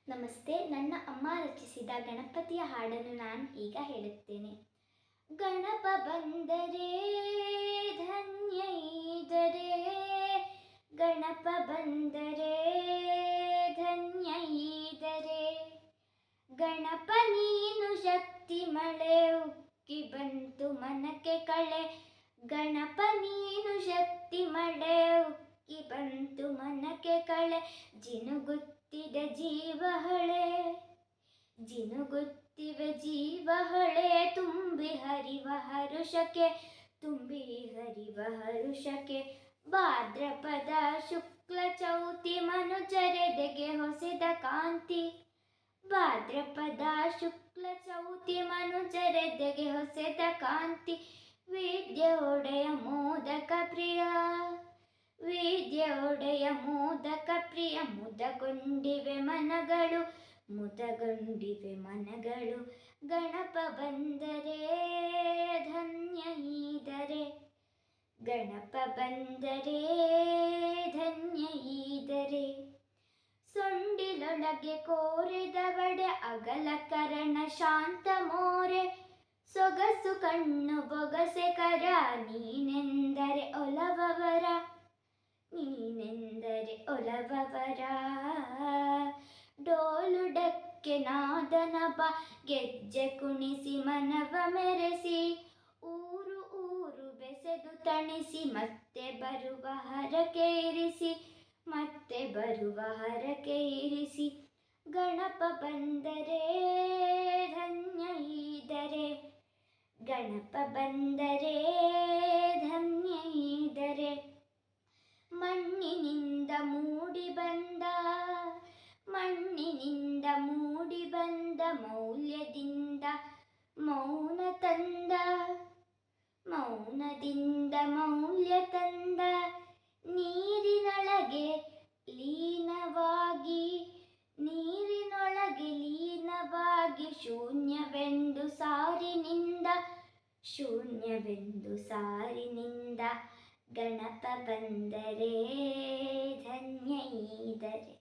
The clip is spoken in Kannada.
ನಮಸ್ತೆ. ನನ್ನ ಅಮ್ಮ ರಚಿಸಿದ ಗಣಪತಿಯ ಹಾಡನ್ನು ನಾನು ಈಗ ಹೇಳುತ್ತೇನೆ. ಗಣಪ ಬಂದರೆ ಧನ್ಯ ಈದರೆ, ಗಣಪ ಬಂದರೆ ಧನ್ಯ ಈದರೆ, ಗಣಪ ನೀನು ಶಕ್ತಿ ಮಳೆ ಉಕ್ಕಿ ಬಂತು ಮನಕ್ಕೆ ಕಳೆ, ಗಣಪ ನೀನು ಶಕ್ತಿ ಮಳೆ ಉಕ್ಕಿ ಬಂತು ಮನಕ್ಕೆ ಕಳೆ, ಜಿನುಗುತ್ತಿದೆ ಜೀವಹಳೆ, ಜಿನುಗುತ್ತಿವೆ ಜೀವಹಳೆ, ತುಂಬಿ ಹರಿವ ಹರುಷಕ್ಕೆ, ತುಂಬಿ ಹರಿವ ಹರುಷಕ್ಕೆ. ಭಾದ್ರಪದ ಶುಕ್ಲ ಚೌತಿ ಮನುಜರೆದೆಗೆ ಹೊಸೆದ ಕಾಂತಿ, ಭಾದ್ರಪದ ಶುಕ್ಲ ಚೌತಿ ಮನುಜರೆದೆಗೆ ಹೊಸೆದ ಕಾಂತಿ, ವಿದ್ಯೆ ಒಡೆಯ ಮೋದಕ ಪ್ರಿಯ, ವಿದ್ಯೆ ಒಡೆಯ ಮೋದಕ ಪ್ರಿಯ, ಮುದಗೊಂಡಿವೆ ಮನಗಳು, ಮುದಗೊಂಡಿವೆ ಮನಗಳು. ಗಣಪ ಬಂದರೆ ಧನ್ಯ ಈದರೆ, ಗಣಪ ಬಂದರೆ ಧನ್ಯ ಈದರೆ, ಸೊಂಡಿಲೊಳಗೆ ಕೋರಿದವಡೆ ಅಗಲ ಕರಣ ಶಾಂತ ಮೋರೆ, ಸೊಗಸು ಕಣ್ಣು ಬೊಗಸೆ ಕರ, ನೀನೆಂದರೆ ಒಲವವರ, ನೀನೆಂದರೆ ಒಲವವರ. ಡೋಲು ಡಕ್ಕೆ ನಾದನಬ ಗೆಜ್ಜೆ ಕುಣಿಸಿ ಮನವ ಮೆರೆಸಿ, ಊರು ಊರು ಬೆಸೆದು ತಣಿಸಿ, ಮತ್ತೆ ಬರುವ ಹರಕೆ ಇರಿಸಿ, ಮತ್ತೆ ಬರುವ ಹರಕೆ ಇರಿಸಿ. ಗಣಪ ಬಂದರೆ ಧನ್ಯ ಈದರೆ, ಗಣಪ ಬಂದರೆ ಧನ್ಯ ಈದರೆ, ಮಣ್ಣಿನಿಂದ ಮೂಡಿ ಬಂದ, ಮಣ್ಣಿನಿಂದ ಮೂಡಿ ಬಂದ ಮೌಲ್ಯದಿಂದ ಮೌನ ತಂದ, ಮೌನದಿಂದ ಮೌಲ್ಯ ತಂದ, ನೀರಿನೊಳಗೆ ಲೀನವಾಗಿ, ನೀರಿನೊಳಗೆ ಲೀನವಾಗಿ, ಶೂನ್ಯವೆಂದು ಸಾರಿನಿಂದ, ಶೂನ್ಯವೆಂದು ಸಾರಿನಿಂದ. ಗಣಪ ಬಂದರೆ ಧನ್ಯ ಈದರೆ.